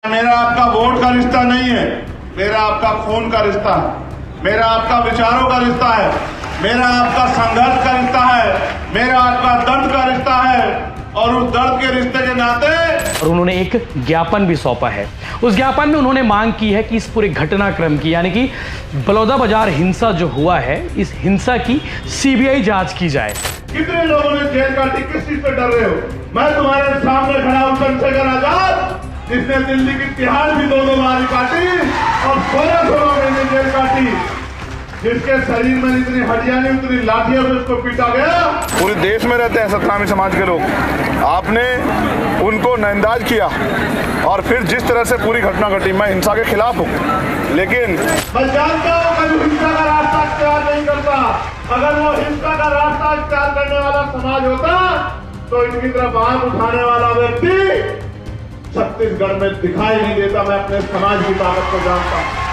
मेरा आपका वोट का रिश्ता नहीं है, मेरा आपका खून का रिश्ता है, मेरा आपका विचारों का रिश्ता है, मेरा आपका संघर्ष का रिश्ता है, मेरा आपका दर्द का रिश्ता है। और उस दर्द के रिश्ते के नाते और उन्होंने एक ज्ञापन भी सौंपा है। उस ज्ञापन में उन्होंने मांग की है कि इस पूरे घटनाक्रम की, यानी कि बलौदाबाजार हिंसा जो हुआ है, इस हिंसा की सीबीआई जांच की जाए। कितने लोगों ने जेल काटी, किस चीज से डर रहे हो? मैं तुम्हारे सामने खड़ा हूं, चंद्रशेखर आजाद, जिसने दिल्ली की तिहाड़ भी 2-2 बार काटी और 16 महीने जेल काटी, जिसके शरीर में इतनी हड्डियां नहीं, उतनी लाठियों से उसको पीटा गया। पूरे देश में रहते हैं सतनामी समाज के लोग, आपने उनको नजरअंदाज किया और फिर जिस तरह से पूरी घटना घटी, मैं हिंसा के खिलाफ हूँ, लेकिन मैं जानता हूँ कभी हिंसा का रास्ता इख्तियार नहीं करता। अगर वो हिंसा का रास्ता इख्तियार करने वाला समाज होता तो इनकी तरफ आंख उठाने वाला व्यक्ति छत्तीसगढ़ में दिखाई नहीं देता। मैं अपने समाज की ताकत को जानता हूँ।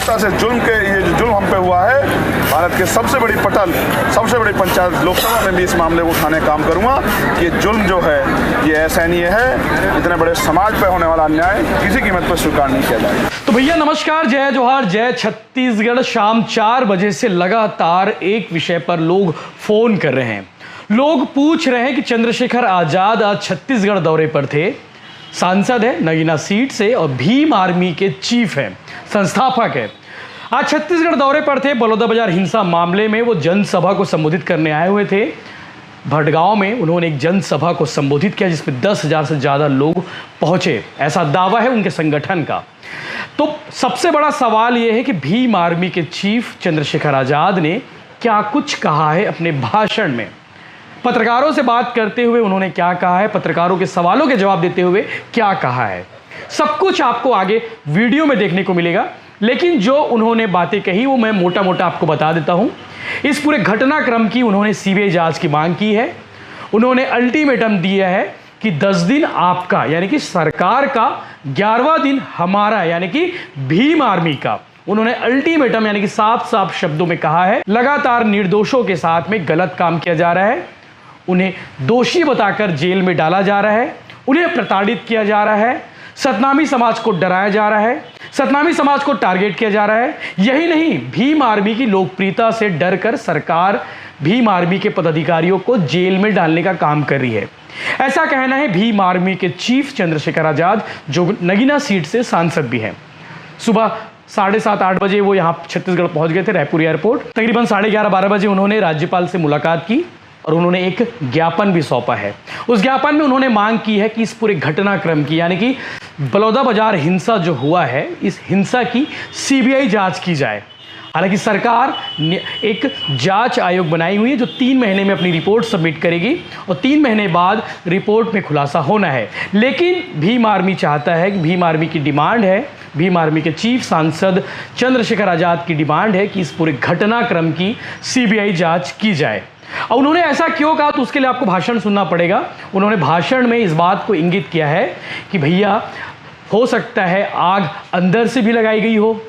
से जुल्म के ये जो जुल्म हम पे हुआ है, भारत के सबसे बड़ी पटल, सबसे बड़ी पंचायत लोकसभा में भी इस मामले को उठाने का काम करूंगा कि ये जुल्म जो है ये असहनीय है। इतने बड़े समाज पे होने वाला अन्याय किसी कीमत पर स्वीकार नहीं किया जाएगा। तो भैया नमस्कार, जय जोहार, जय छत्तीसगढ़। शाम 4 बजे से लगातार एक विषय पर लोग फोन कर रहे हैं। लोग पूछ रहे हैं कि चंद्रशेखर आजाद आज छत्तीसगढ़ दौरे पर थे, सांसद है नगीना सीट से और भीम आर्मी के चीफ हैं, संस्थापक है। आज छत्तीसगढ़ दौरे पर थे। बलौदाबाजार हिंसा मामले में वो जनसभा को संबोधित करने आए हुए थे। भटगांव में उन्होंने एक जनसभा को संबोधित किया जिसमें 10,000 से ज़्यादा लोग पहुंचे, ऐसा दावा है उनके संगठन का। तो सबसे बड़ा सवाल यह है कि भीम आर्मी के चीफ चंद्रशेखर आजाद ने क्या कुछ कहा है अपने भाषण में। पत्रकारों से बात करते हुए उन्होंने क्या कहा है, पत्रकारों के सवालों के जवाब देते हुए क्या कहा है, सब कुछ आपको आगे वीडियो में देखने को मिलेगा। लेकिन जो उन्होंने बातें कही वो मैं मोटा मोटा आपको बता देता हूं। इस पूरे घटनाक्रम की उन्होंने सीबीआई जांच की मांग की है। उन्होंने अल्टीमेटम दिया है कि 10 दिन आपका, यानी कि सरकार का, 11वां दिन हमारा, यानी कि भीम आर्मी का। उन्होंने अल्टीमेटम यानी कि साफ साफ शब्दों में कहा है लगातार निर्दोषों के साथ में गलत काम किया जा रहा है, उन्हें दोषी बताकर जेल में डाला जा रहा है, उन्हें प्रताड़ित किया जा रहा है, सतनामी समाज को डराया जा रहा है, सतनामी समाज को टारगेट किया जा रहा है। यही नहीं, भीम आर्मी की लोकप्रियता से डरकर सरकार भीम आर्मी के पदाधिकारियों को जेल में डालने का काम कर रही है। ऐसा कहना है भीम आर्मी के चीफ चंद्रशेखर आजाद, जो नगीना सीट से सांसद भी हैं। सुबह 7:30-8 बजे वो यहाँ छत्तीसगढ़ पहुंच गए थे, रायपुर एयरपोर्ट। तकरीबन 11:30-12 बजे उन्होंने राज्यपाल से मुलाकात की और उन्होंने एक ज्ञापन भी सौंपा है। उस ज्ञापन में उन्होंने मांग की है कि इस पूरे घटनाक्रम की, यानी कि बलौदाबाजार हिंसा जो हुआ है, इस हिंसा की सीबीआई जांच की जाए। हालांकि सरकार ने एक जांच आयोग बनाई हुई है जो 3 महीने में अपनी रिपोर्ट सबमिट करेगी और 3 महीने बाद रिपोर्ट में खुलासा होना है। लेकिन भीम आर्मी चाहता है कि, भीम आर्मी की डिमांड है, भीम आर्मी के चीफ सांसद चंद्रशेखर आजाद की डिमांड है कि इस पूरे घटनाक्रम की सीबीआई जांच की जाए। और उन्होंने ऐसा क्यों कहा तो उसके लिए आपको भाषण सुनना पड़ेगा। उन्होंने भाषण में इस बात को इंगित किया है कि भैया हो सकता है आग अंदर से भी लगाई गई हो।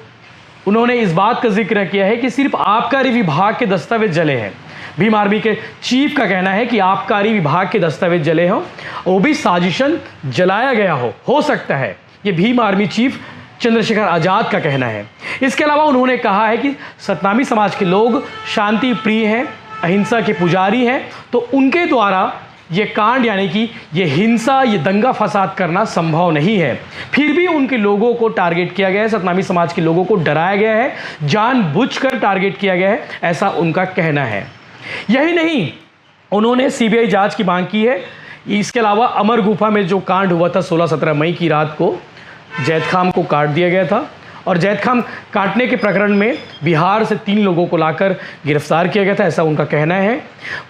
उन्होंने इस बात का जिक्र किया है कि सिर्फ आबकारी विभाग के दस्तावेज जले हैं। भीम आर्मी के चीफ का कहना है कि आबकारी विभाग के दस्तावेज जले हों, वो भी साजिशन जलाया गया हो सकता है। ये भीम आर्मी चीफ चंद्रशेखर आजाद का कहना है। इसके अलावा उन्होंने कहा है कि सतनामी समाज के लोग शांति प्रिय हैं, अहिंसा के पुजारी हैं, तो उनके द्वारा ये कांड, यानी कि ये हिंसा, ये दंगा फसाद करना संभव नहीं है। फिर भी उनके लोगों को टारगेट किया गया है, सतनामी समाज के लोगों को डराया गया है, जानबूझकर टारगेट किया गया है, ऐसा उनका कहना है। यही नहीं, उन्होंने सीबीआई जांच की मांग की है। इसके अलावा अमर गुफा में जो कांड हुआ था 16-17 मई की रात को, जैतखाम को काट दिया गया था और जैतखाम काटने के प्रकरण में बिहार से 3 लोगों को लाकर गिरफ्तार किया गया था, ऐसा उनका कहना है।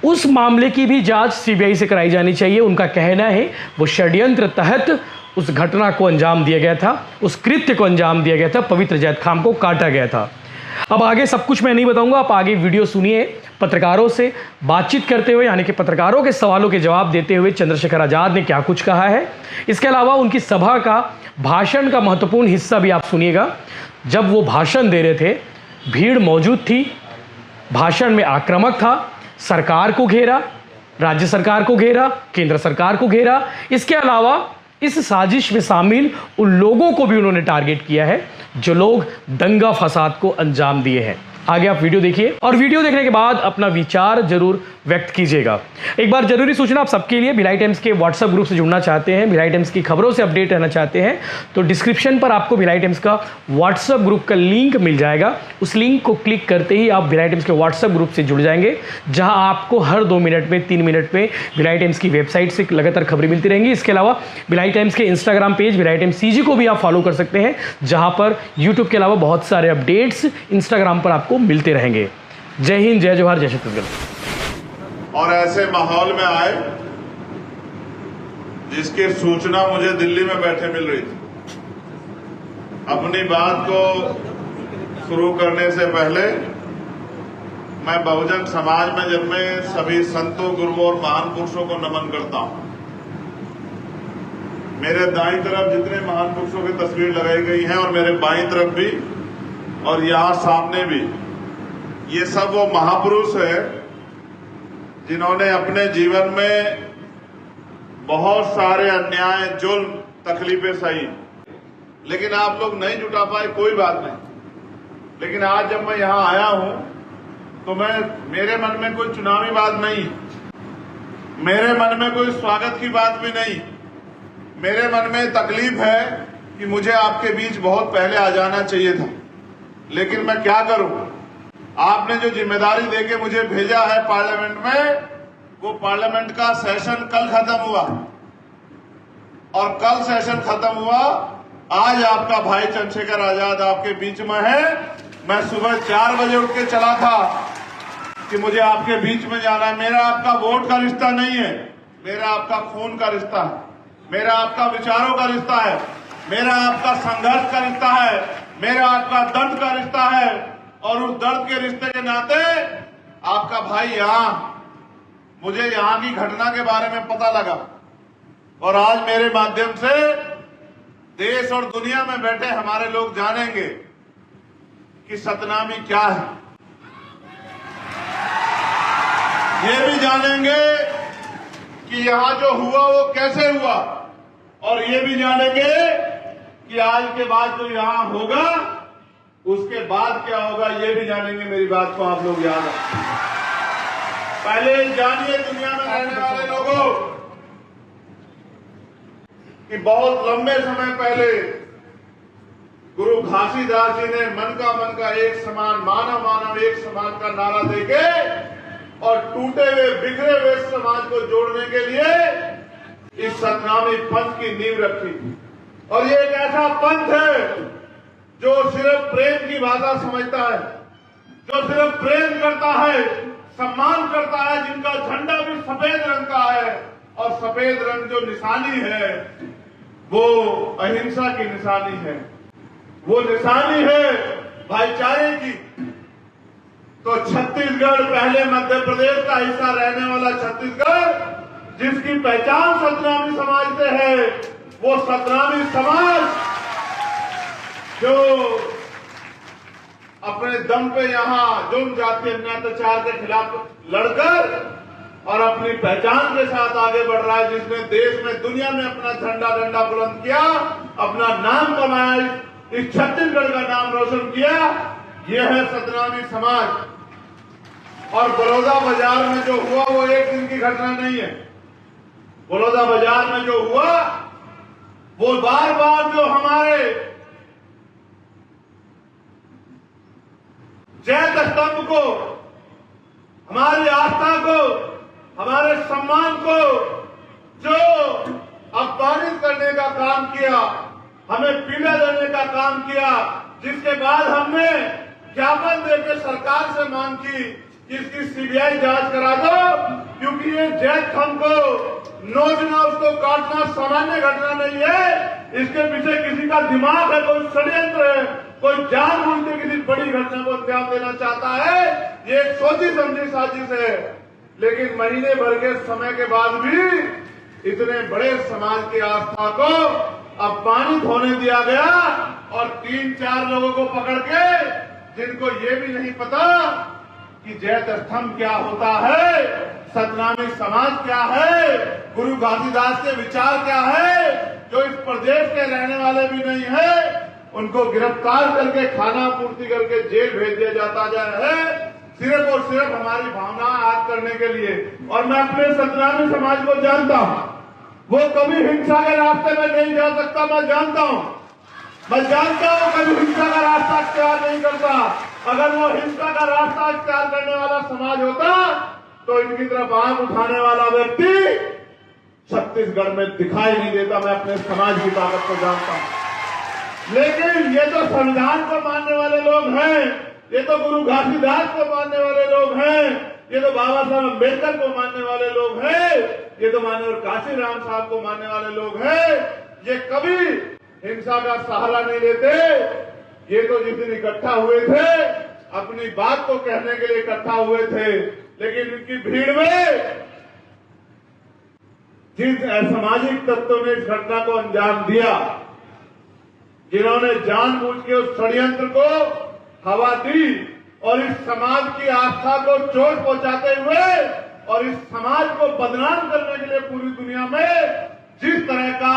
उस मामले की भी जांच सीबीआई से कराई जानी चाहिए। उनका कहना है वो षड्यंत्र तहत उस घटना को अंजाम दिया गया था, उस कृत्य को अंजाम दिया गया था, पवित्र जैतखाम को काटा गया था। अब आगे सब कुछ मैं नहीं बताऊंगा, आप आगे वीडियो सुनिए। पत्रकारों से बातचीत करते हुए, यानी कि पत्रकारों के सवालों के जवाब देते हुए चंद्रशेखर आजाद ने क्या कुछ कहा है। इसके अलावा उनकी सभा का भाषण का महत्वपूर्ण हिस्सा भी आप सुनिएगा। जब वो भाषण दे रहे थे, भीड़ मौजूद थी, भाषण में आक्रामक था, सरकार को घेरा, राज्य सरकार को घेरा, केंद्र सरकार को घेरा। इसके अलावा इस साजिश में शामिल उन लोगों को भी उन्होंने टारगेट किया है जो लोग दंगा फसाद को अंजाम दिए हैं। आगे आप वीडियो देखिए और वीडियो देखने के बाद अपना विचार जरूर व्यक्त कीजिएगा। एक बार जरूरी सूचना आप सबके लिए, भिलाई टाइम्स के व्हाट्सएप ग्रुप से जुड़ना चाहते हैं, भिलाई टाइम्स की खबरों से अपडेट रहना चाहते हैं तो डिस्क्रिप्शन पर आपको भिलाई टाइम्स का व्हाट्सएप ग्रुप का लिंक मिल जाएगा। उस लिंक को क्लिक करते ही आप भिलाई टाइम्स के व्हाट्सएप ग्रुप से जुड़ जाएंगे, जहां आपको हर 2 मिनट में 3 मिनट में भिलाई टाइम्स की वेबसाइट से लगातार खबरें मिलती रहेंगी। इसके अलावा भिलाई टाइम्स के Instagram page Bhilai times CG को भी आप फॉलो कर सकते हैं, जहां पर यूट्यूब के अलावा बहुत सारे अपडेट्स इंस्टाग्राम पर आपको मिलते रहेंगे। जय हिंद, जय जोहार, जय छत्तीसगढ़। और ऐसे माहौल में आए जिसकी सूचना मुझे दिल्ली में बैठे मिल रही थी। अपनी बात को शुरू करने से पहले मैं बहुजन समाज में जन्मे सभी संतों, गुरुओं और महान पुरुषों को नमन करता हूं। मेरे दाईं तरफ जितने महान पुरुषों की तस्वीर लगाई गई है और मेरे बाईं तरफ भी और यहां सामने भी, ये सब वो महापुरुष है जिन्होंने अपने जीवन में बहुत सारे अन्याय, जुल्म, तकलीफें सही, लेकिन आप लोग नहीं जुटा पाए, कोई बात नहीं। लेकिन आज जब मैं यहां आया हूं तो मेरे मन में कोई चुनावी बात नहीं, मेरे मन में कोई स्वागत की बात भी नहीं। मेरे मन में तकलीफ है कि मुझे आपके बीच बहुत पहले आ जाना चाहिए था, लेकिन मैं क्या करूं। आपने जो जिम्मेदारी देके मुझे भेजा है पार्लियामेंट में, वो पार्लियामेंट का सेशन कल खत्म हुआ और कल सेशन खत्म हुआ। आज आपका भाई चंद्रशेखर आजाद आपके बीच में है। मैं सुबह 4 बजे उठ के चला था कि मुझे आपके बीच में जाना है। मेरा आपका वोट का रिश्ता नहीं है, मेरा आपका खून का रिश्ता है, मेरा आपका विचारों का रिश्ता है, मेरा आपका संघर्ष का रिश्ता है, मेरा आपका दर्द का रिश्ता है। और उस दर्द के रिश्ते के नाते आपका भाई मुझे यहां की घटना के बारे में पता लगा और आज मेरे माध्यम से देश और दुनिया में बैठे हमारे लोग जानेंगे कि सतनामी क्या है। ये भी जानेंगे कि यहां जो हुआ वो कैसे हुआ और ये भी जानेंगे कि आज के बाद जो यहां होगा उसके बाद क्या होगा, ये भी जानेंगे। मेरी बात को आप लोग याद रखें। पहले जानिए दुनिया में रहने वाले लोगों कि बहुत लंबे समय पहले गुरु घासीदास जी ने मन का एक समान, मानव मानव एक समान का नारा देके और टूटे हुए, बिखरे हुए समाज को जोड़ने के लिए इस सतनामी पंथ की नींव रखी। और ये एक ऐसा पंथ है जो सिर्फ प्रेम की भाषा समझता है, जो सिर्फ प्रेम करता है, सम्मान करता है, जिनका झंडा भी सफेद रंग का है और सफेद रंग जो निशानी है वो अहिंसा की निशानी है, वो निशानी है भाईचारे की। तो छत्तीसगढ़, पहले मध्य प्रदेश का हिस्सा रहने वाला छत्तीसगढ़, जिसकी पहचान सतनामी समाज से है, वो सतनामी समाज जो अपने दम पे यहां जुल्म, जाति, अन्याय, अत्याचार के खिलाफ लड़कर और अपनी पहचान के साथ आगे बढ़ रहा है, जिसने देश में, दुनिया में अपना झंडा डंडा बुलंद किया, अपना नाम कमाया, इस छत्तीसगढ़ का नाम रोशन किया। यह है सतनामी समाज। और बलौदा बाजार में जो हुआ वो एक दिन की घटना नहीं है। बलौदा बाजार में जो हुआ वो बार बार जो हमारे जैत स्तंभ को, हमारी आस्था को, हमारे सम्मान को जो अपमानित करने का काम किया, हमें पीड़ा देने का काम किया, जिसके बाद हमने ज्ञापन देकर सरकार से मांग की कि इसकी सीबीआई जांच करा दो, क्योंकि ये जैत स्तंभ को नोचना, उसको काटना सामान्य घटना नहीं है। इसके पीछे किसी का दिमाग है, कोई षड्यंत्र है, कोई जानबूझ के किसी बड़ी घटना को अंजाम देना चाहता है। ये एक सोची समझी साजिश है। लेकिन महीने भर के समय के बाद भी इतने बड़े समाज की आस्था को अपमानित होने दिया गया और 3-4 लोगों को पकड़ के, जिनको ये भी नहीं पता कि जैत स्तंभ क्या होता है, सतनामी समाज क्या है, गुरु घासीदास के विचार क्या है, जो इस प्रदेश के रहने वाले भी नहीं है, उनको गिरफ्तार करके खाना पूर्ति करके जेल भेज दिया जाता है, सिर्फ और सिर्फ हमारी भावना आग करने के लिए। और मैं अपने सतनामी समाज को जानता हूं, वो कभी हिंसा के रास्ते में नहीं जा सकता। मैं जानता हूं कभी हिंसा का रास्ता इख्तियार नहीं करता। अगर वो हिंसा का रास्ता इख्तियार करने वाला समाज होता तो इनकी तरफ आंख उठाने वाला व्यक्ति छत्तीसगढ़ में दिखाई नहीं देता। मैं अपने समाज की ताकत को जानता हूं। लेकिन ये तो संविधान को मानने वाले लोग हैं, ये तो गुरु घासीदास को मानने वाले लोग हैं, ये तो बाबा साहब अम्बेडकर को मानने वाले लोग हैं, ये तो माननीय काशीराम साहब को मानने वाले लोग हैं। ये कभी हिंसा का सहारा नहीं लेते। ये तो जिस दिन इकट्ठा हुए थे अपनी बात को कहने के लिए इकट्ठा हुए थे, लेकिन इनकी भीड़ में जिन असामाजिक तत्वों ने इस घटना को अंजाम दिया, जिन्होंने जानबूझ के उस षड्यंत्र को हवा दी और इस समाज की आस्था को चोट पहुंचाते हुए और इस समाज को बदनाम करने के लिए पूरी दुनिया में जिस तरह का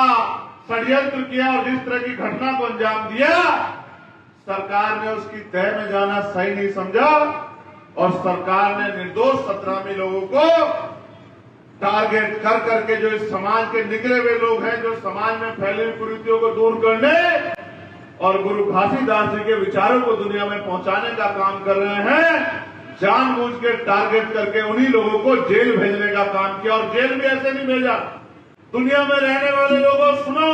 षड्यंत्र किया और जिस तरह की घटना को अंजाम दिया, सरकार ने उसकी तह में जाना सही नहीं समझा और सरकार ने निर्दोष सतनामी लोगों को टारगेट कर करके, जो इस समाज के निकले हुए लोग हैं, जो समाज में फैली हुई कुरीतियों को दूर करने और गुरु घासीदास जी के विचारों को दुनिया में पहुंचाने का काम कर रहे हैं, जानबूझ के टारगेट करके उन्हीं लोगों को जेल भेजने का काम किया। और जेल भी ऐसे नहीं भेजा, दुनिया में रहने वाले लोगों सुनो,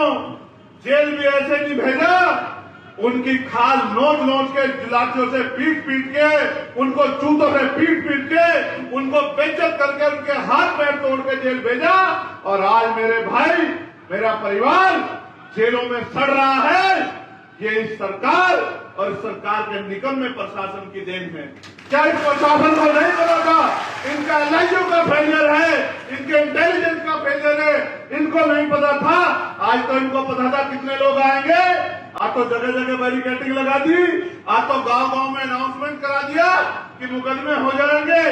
जेल भी ऐसे नहीं भेजा, उनकी खाल नोच नोच के, लाठियों से पीट पीट के, उनको जूतों से पीट पीट के, उनको बेइज्जत करके उनके हाथ पैर तोड़ के जेल भेजा। और आज मेरे भाई, मेरा परिवार जेलों में सड़ रहा है। ये इस सरकार और इस सरकार के निकम्मे प्रशासन की देन है। क्या इस प्रशासन को नहीं पता था इनका एलआईयू का फेलियर है, इनके इंटेलिजेंस का फेलियर है? इनको नहीं पता था। आज तो इनको पता था कितने लोग आएंगे। आज तो जगह जगह बैरिकेडिंग लगा दी, आज तो गांव गांव में अनाउंसमेंट करा दिया कि मुकदमे हो जाएंगे,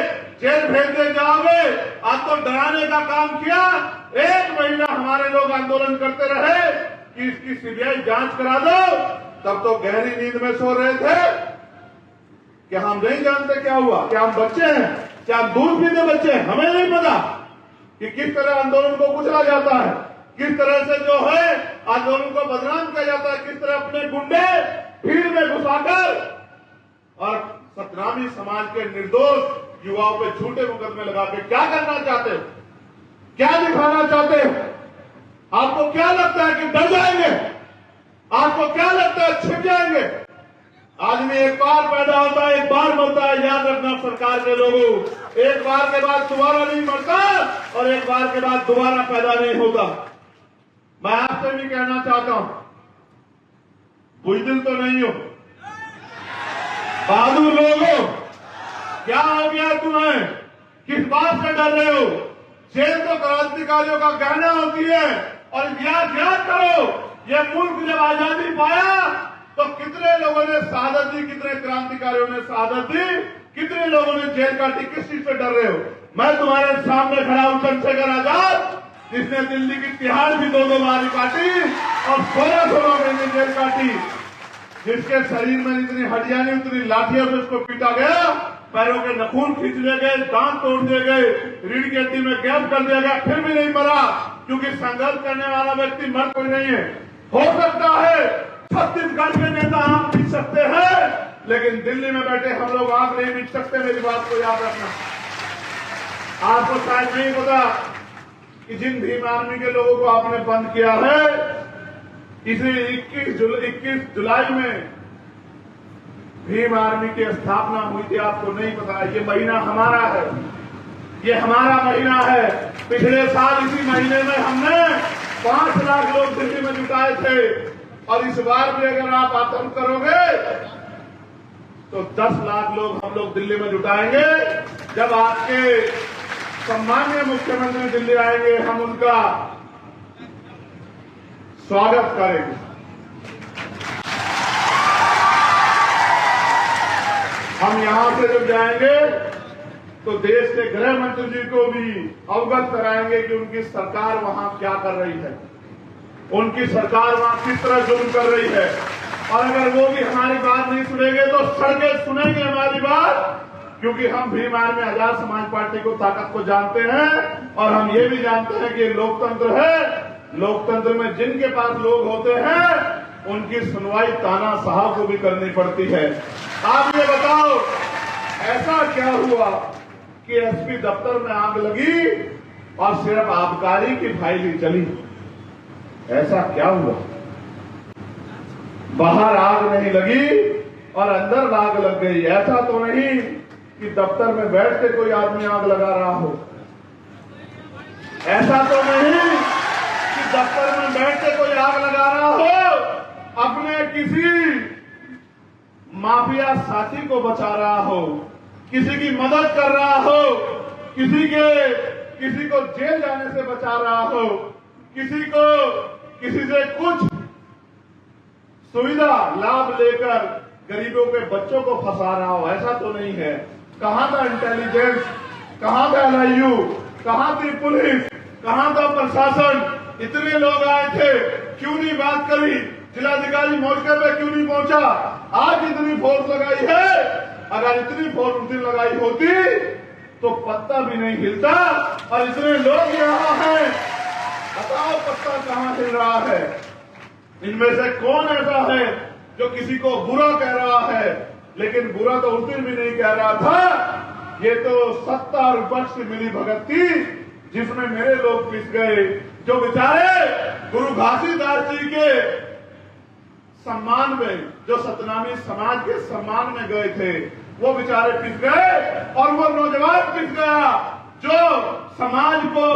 जेल भेज दे जाओगे। आज तो डराने का काम किया। 1 महीना हमारे लोग आंदोलन करते रहे कि इसकी सीबीआई जांच करा दो, तब तो गहरी नींद में सो रहे थे कि हम नहीं जानते क्या हुआ, क्या हम बच्चे हैं, क्या हम दूध पीते बच्चे हैं? हमें नहीं पता कि किस तरह आंदोलन को कुचला जाता है, किस तरह से जो है आंदोलन को बदनाम किया जाता है, किस तरह अपने गुंडे भीड़ में घुसाकर और सतनामी समाज के निर्दोष युवाओं पे झूठे मुकदमे लगा के क्या करना चाहते हो, क्या दिखाना चाहते हो? आपको क्या लगता है कि डर जाएंगे? आपको क्या लगता है छिप जाएंगे? आदमी एक बार पैदा होता है, एक बार मरता है। याद रखना सरकार के लोगों, एक बार के बाद दोबारा नहीं मरता और एक बार के बाद दोबारा पैदा नहीं होता। मैं आपसे भी कहना चाहता हूं, बुज़दिल तो नहीं हो, बहादुर लोगों, क्या हो गया तुम्हें? किस बात से डर रहे हो? जेल तो क्रांतिकारियों का गहना होती है। और इतिहास याद करो, यह मुल्क जब आजादी पाया तो कितने लोगों ने शहादत दी, कितने क्रांतिकारियों ने शहादत दी, कितने लोगों ने जेल काटी? किस चीज से डर रहे हो? मैं तुम्हारे सामने खड़ा हूं, चंद्रशेखर आजाद, जिसने दिल्ली की तिहाड़ भी 2 बार काटी और 16 महीने जेल काटी, जिसके शरीर में जितनी हड्डियां नहीं उतनी लाठियों से उसको पीटा गया, पैरों के नखून खींच लिए गए, दांत तोड़ दिए गए, रीढ़ की हड्डी में गैप कर दिया गया, फिर भी नहीं मरा, क्योंकि संघर्ष करने वाला व्यक्ति मर कोई नहीं है। हो सकता है छत्तीसगढ़ के नेता आंख मीच सकते हैं, लेकिन दिल्ली में बैठे हम लोग आंख नहीं मीच सकते। मेरी बात को याद रखना। आपको शायद नहीं पता कि जिन भीम आर्मी के लोगों को आपने बंद किया है, इसे 21 जुलाई में भीम आर्मी की स्थापना हुई थी। आपको नहीं पता? ये महीना हमारा है, ये हमारा महीना है। पिछले साल इसी महीने में हमने 5 लाख लोग दिल्ली में जुटाए थे और इस बार भी अगर आप आतंक करोगे तो 10 लाख लोग हम लोग दिल्ली में जुटाएंगे। जब आपके सम्माननीय मुख्यमंत्री दिल्ली आएंगे, हम उनका स्वागत करेंगे। हम यहां से जब जाएंगे तो देश के गृह मंत्री जी को भी अवगत कराएंगे कि उनकी सरकार वहां क्या कर रही है। उनकी सरकार वहां किस तरह जुल्म कर रही है। और अगर वो भी हमारी बात नहीं सुनेंगे तो सड़कें सुनेंगे हमारी बात, क्योंकि हम भीम आर्मी आजाद समाज पार्टी को ताकत को जानते हैं और हम ये भी जानते हैं कि ये लोकतंत्र है। लोकतंत्र में जिनके पास लोग होते हैं उनकी सुनवाई तानाशाह को भी करनी पड़ती है। आप ये बताओ, ऐसा क्या हुआ कि एसपी दफ्तर में आग लगी और सिर्फ आबकारी की फाइल ही चली? ऐसा क्या हुआ? बाहर आग नहीं लगी और अंदर आग लग गई। ऐसा तो नहीं कि दफ्तर में बैठ के कोई आदमी आग लगा रहा हो। ऐसा तो नहीं कि दफ्तर में बैठ के कोई आग लगा रहा हो, अपने किसी माफिया साथी को बचा रहा हो, किसी की मदद कर रहा हो, किसी को जेल जाने से बचा रहा हो, किसी से कुछ सुविधा लाभ लेकर गरीबों के बच्चों को फंसा रहा हो। ऐसा तो नहीं है। कहां था इंटेलिजेंस, कहां था एलआईयू, कहां थी पुलिस, कहां था प्रशासन? इतने लोग आए थे, क्यों नहीं बात करी? जिलाधिकारी मौके पे क्यों नहीं पहुंचा? आज इतनी फोर्स लगाई है, अगर इतनी फोर्स लगाई होती तो पत्ता भी नहीं हिलता। और इतने लोग यहाँ हैं, बताओ पत्ता कहां हिल रहा है? इनमें से कौन ऐसा है जो किसी को बुरा कह रहा है? लेकिन बुरा तो उस दिन भी नहीं कह रहा था। ये तो सत्ता और विपक्ष की मिली भगत थी जिसमें मेरे लोग पिस गए, जो बेचारे गुरु घासीदास जी के सम्मान में, जो सतनामी समाज के सम्मान में गए थे, वो बेचारे पिस गए। और वो नौजवान पिस गया जो समाज को,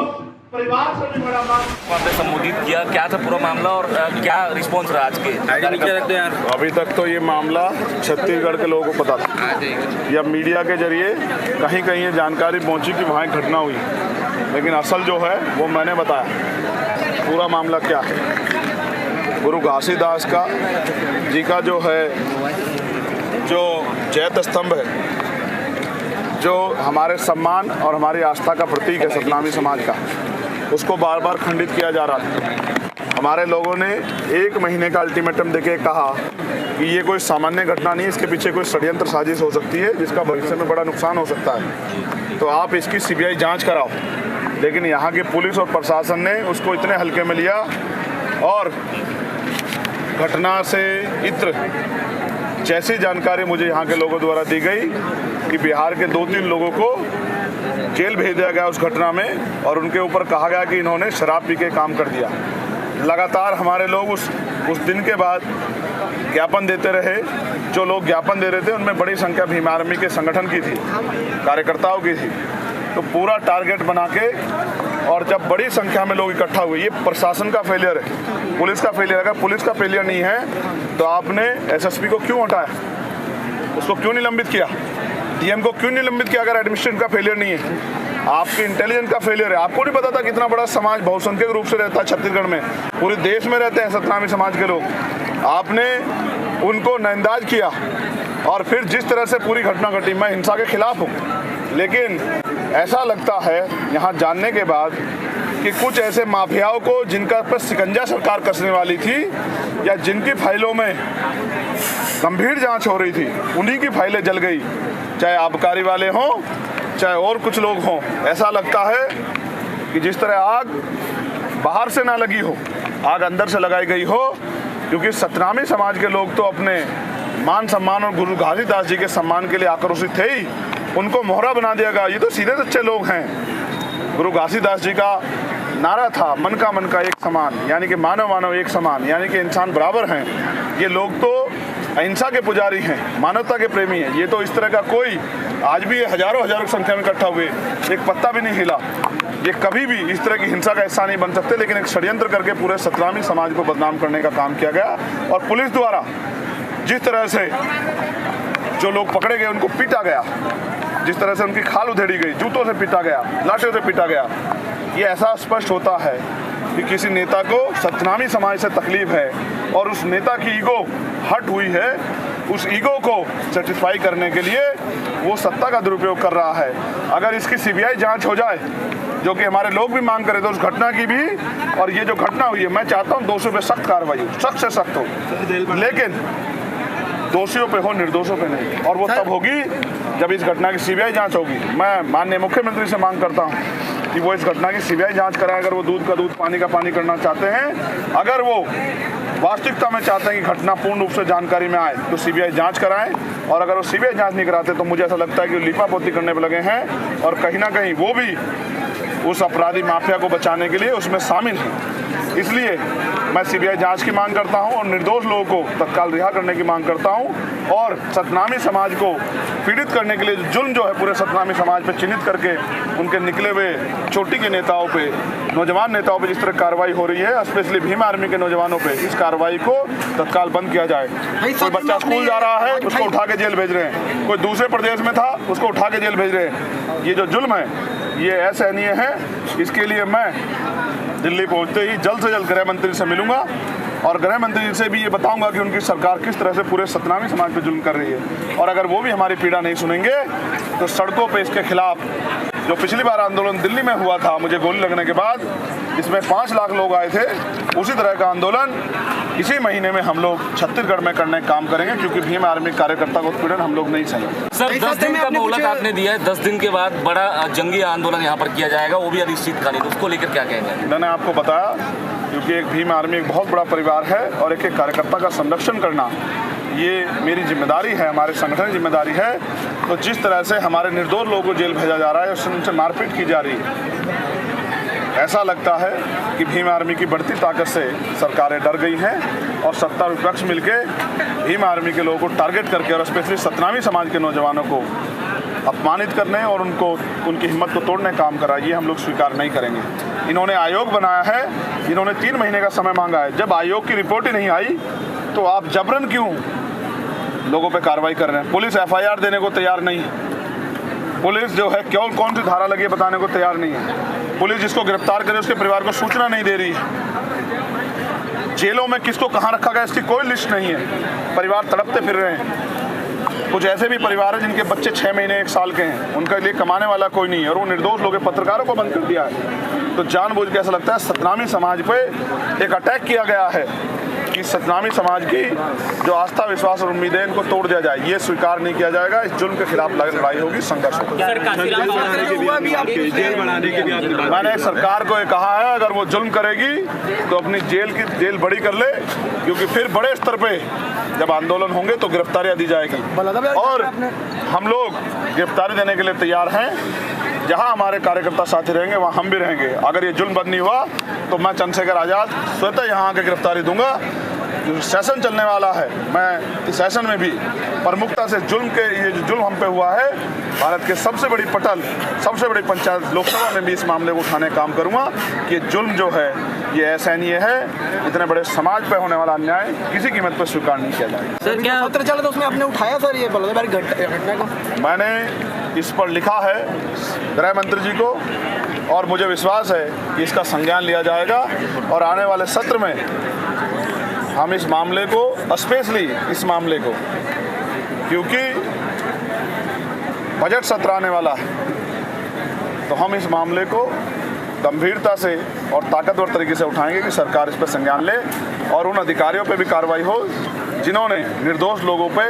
परिवार से भी बड़ा मान। आपने संबोधित किया, क्या था पूरा मामला और क्या रिस्पॉन्स रहा आज के? क्या रखते हैं यार? अभी तक तो ये मामला छत्तीसगढ़ के लोगों को पता था, या मीडिया के जरिए कहीं कहीं ये जानकारी पहुंची कि वहाँ एक घटना हुई, लेकिन असल जो है वो मैंने बताया। पूरा मामला क्या है, गुरु घासीदास का जी का जो है, जो जयत स्तंभ है, जो हमारे सम्मान और हमारी आस्था का प्रतीक है सतनामी समाज का, उसको बार बार खंडित किया जा रहा था। हमारे लोगों ने 1 महीने का अल्टीमेटम देके कहा कि ये कोई सामान्य घटना नहीं, इसके पीछे कोई षड्यंत्र साजिश हो सकती है जिसका भविष्य में बड़ा नुकसान हो सकता है, तो आप इसकी सीबीआई जांच कराओ। लेकिन यहाँ की पुलिस और प्रशासन ने उसको इतने हल्के में लिया और घटना से इत्र जैसी जानकारी मुझे यहाँ के लोगों द्वारा दी गई कि बिहार के 2-3 लोगों को जेल भेज दिया गया उस घटना में, और उनके ऊपर कहा गया कि इन्होंने शराब पी के काम कर दिया। लगातार हमारे लोग उस दिन के बाद ज्ञापन देते रहे। जो लोग ज्ञापन दे रहे थे उनमें बड़ी संख्या भीम आर्मी के संगठन की थी, कार्यकर्ताओं की थी। तो पूरा टारगेट बना के, और जब बड़ी संख्या में लोग इकट्ठा हुए, ये प्रशासन का फेलियर है, पुलिस का फेलियर। अगर पुलिस का फेलियर नहीं है तो आपने एसएसपी को क्यों हटाया, उसको क्यों निलंबित किया, डीएम को क्यों निलंबित किया? अगर एडमिनिस्ट्रेशन का फेलियर नहीं है, आपके इंटेलिजेंस का फेलियर है। आपको नहीं पता था कितना बड़ा समाज बहुसंख्यक रूप से रहता है छत्तीसगढ़ में, पूरे देश में रहते हैं सतनामी समाज के लोग। आपने उनको नजरअंदाज किया और फिर जिस तरह से पूरी घटना घटी, मैं हिंसा के खिलाफ हूँ, लेकिन ऐसा लगता है यहाँ जानने के बाद कि कुछ ऐसे माफियाओं को जिनका पर शिकंजा सरकार कसने वाली थी, या जिनकी फाइलों में गंभीर जांच हो रही थी, उन्हीं की फाइलें जल गई, चाहे आबकारी वाले हों चाहे और कुछ लोग हों। ऐसा लगता है कि जिस तरह आग बाहर से ना लगी हो, आग अंदर से लगाई गई हो, क्योंकि सतनामी समाज के लोग तो अपने मान सम्मान और गुरु घासीदास जी के सम्मान के लिए आक्रोशित थे ही, उनको मोहरा बना दिया गया। ये तो सीधे सच्चे लोग हैं। गुरु घासीदास जी का नारा था, मन का एक समान, यानी कि मानव एक समान, यानी कि इंसान बराबर हैं। ये लोग तो अहिंसा के पुजारी हैं, मानवता के प्रेमी हैं। ये तो इस तरह का कोई, आज भी हजारों की संख्या में इकट्ठा हुए, एक पत्ता भी नहीं हिला। ये कभी भी इस तरह की हिंसा का हिस्सा नहीं बन सकते, लेकिन एक षड्यंत्र करके पूरे सतनामी समाज को बदनाम करने का काम किया गया। और पुलिस द्वारा जिस तरह से जो लोग पकड़े गए उनको पीटा गया, जिस तरह से उनकी खाल उधेड़ी गई, जूतों से पीटा गया, लाठियों से पीटा गया, ये ऐसा स्पष्ट होता है कि किसी नेता को सतनामी समाज से तकलीफ है और उस नेता की ईगो हट हुई है उस ईगो को सेटिस्फाई करने के लिए वो सत्ता का दुरुपयोग कर रहा है। अगर इसकी सीबीआई जांच हो जाए, जो कि हमारे लोग भी मांग करे, तो उस घटना की भी, और ये जो घटना हुई है, मैं चाहता हूँ दोषियों पे सख्त कार्रवाई हो, सख्त से सख्त हो, लेकिन दोषियों पे हो, निर्दोषों पे नहीं। और वो तब होगी जब इस घटना की सीबीआई जांच होगी। मैं माननीय मुख्यमंत्री से मांग करता हूँ कि वो इस घटना की सीबीआई जांच कराएं। अगर वो दूध का दूध पानी का पानी करना चाहते हैं, अगर वो वास्तविकता में चाहते हैं कि घटना पूर्ण रूप से जानकारी में आए, तो सीबीआई जांच कराएं। और अगर वो सीबीआई जांच नहीं कराते तो मुझे ऐसा लगता है कि लीपापोती करने पर लगे हैं और कहीं ना कहीं वो भी उस अपराधी माफिया को बचाने के लिए उसमें शामिल हैं। इसलिए मैं सीबीआई जांच की मांग करता हूं और निर्दोष लोगों को तत्काल रिहा करने की मांग करता हूं। और सतनामी समाज को पीड़ित करने के लिए जुल्म जो है पूरे सतनामी समाज पे चिन्हित करके उनके निकले हुए चोटी के नेताओं पे, नौजवान नेताओं पे जिस तरह कार्रवाई हो रही है, स्पेशली भीम आर्मी के नौजवानों पे, इस कार्रवाई को तत्काल बंद किया जाए। कोई बच्चा स्कूल जा रहा है, उसको उठा के जेल भेज रहे हैं। कोई दूसरे प्रदेश में था, उसको उठा के जेल भेज रहे हैं। ये जो जुल्म है ये असहनीय है। इसके लिए मैं दिल्ली पहुंचते ही जल्द से जल्द गृह मंत्री से मिलूंगा और गृह मंत्री से भी ये बताऊंगा कि उनकी सरकार किस तरह से पूरे सतनामी समाज पे जुल्म कर रही है। और अगर वो भी हमारी पीड़ा नहीं सुनेंगे तो सड़कों पे इसके खिलाफ, जो पिछली बार आंदोलन दिल्ली में हुआ था मुझे गोली लगने के बाद, इसमें 5 लाख लोग आए थे, उसी तरह का आंदोलन इसी महीने में हम लोग छत्तीसगढ़ में करने का काम करेंगे, क्योंकि भीम आर्मी कार्यकर्ता को उत्पीड़न हम लोग नहीं सहेंगे। सर 10 दिन का मोहलत आपने दिया है, 10 दिन के बाद बड़ा जंगी आंदोलन यहाँ पर किया जाएगा, वो भी अनिश्चितकालीन, उसको लेकर क्या कहेंगे? मैंने आपको बताया, क्योंकि एक भीम आर्मी एक बहुत बड़ा परिवार है और एक कार्यकर्ता का संरक्षण करना ये मेरी जिम्मेदारी है, हमारे संगठन की जिम्मेदारी है। तो जिस तरह से हमारे निर्दोष लोगों को जेल भेजा जा रहा है, उनसे मारपीट की जा रही है, ऐसा लगता है कि भीम आर्मी की बढ़ती ताकत से सरकारें डर गई हैं और सत्ता विपक्ष मिलकर भीम आर्मी के लोगों को टारगेट करके और स्पेशली सतनामी समाज के नौजवानों को अपमानित करने और उनको उनकी हिम्मत को तोड़ने का काम करा। ये हम लोग स्वीकार नहीं करेंगे। इन्होंने आयोग बनाया है, इन्होंने 3 महीने का समय मांगा है। जब आयोग की रिपोर्ट ही नहीं आई तो आप जबरन क्यों लोगों पे कार्रवाई कर रहे हैं? पुलिस एफआईआर देने को तैयार नहीं है, पुलिस जो है कौन सी धारा लगी है बताने को तैयार नहीं है, पुलिस जिसको गिरफ्तार करे उसके परिवार को सूचना नहीं दे रही है, जेलों में किसको कहाँ रखा गया इसकी कोई लिस्ट नहीं है, परिवार तड़पते फिर रहे हैं। कुछ ऐसे भी परिवार हैं जिनके बच्चे 6 महीने 1 साल के हैं, उनके लिए कमाने वाला कोई नहीं है और वो निर्दोष लोग पत्रकारों को बंद कर दिया है। तो जानबूझ के ऐसा लगता है सतनामी समाज पे एक अटैक किया गया है कि सतनामी समाज की जो आस्था विश्वास और उम्मीदें इनको तोड़ दिया जाए। ये स्वीकार नहीं किया जाएगा। इस जुल्म के खिलाफ लड़ाई होगी, संघर्ष होगा। मैंने सरकार को ये कहा है, अगर वो जुल्म करेगी तो अपनी जेल बड़ी कर ले, क्योंकि फिर बड़े स्तर पे जब आंदोलन होंगे तो गिरफ्तारियां दी जाएगी और हम लोग गिरफ्तारी देने के लिए तैयार हैं। जहां हमारे कार्यकर्ता साथी रहेंगे वहां हम भी रहेंगे। अगर ये जुल्म बंद नहीं हुआ तो मैं चंद्रशेखर आजाद स्वतः यहाँ आके गिरफ्तारी दूंगा। जो सेशन चलने वाला है, मैं इस सेशन में भी प्रमुखता से ये जो जुल्म हम पे हुआ है, भारत के सबसे बड़ी पटल, सबसे बड़ी पंचायत लोकसभा में भी इस मामले को उठाने का काम करूंगा कि ये जुल्म जो है ये असहनीय है। इतने बड़े समाज पे होने वाला अन्याय किसी कीमत पर स्वीकार नहीं किया जाएगा। सर क्या पत्र चला था उसमें आपने उठाया सर ये बलौदाबारी घटना को? मैंने इस पर लिखा है गृह मंत्री जी को और मुझे विश्वास है कि इसका संज्ञान लिया जाएगा और आने वाले सत्र में हम इस मामले को, स्पेशली इस मामले को, क्योंकि बजट सत्र आने वाला है, तो हम इस मामले को गंभीरता से और ताकतवर तरीके से उठाएंगे कि सरकार इस पर संज्ञान ले और उन अधिकारियों पे भी कार्रवाई हो जिन्होंने निर्दोष लोगों पे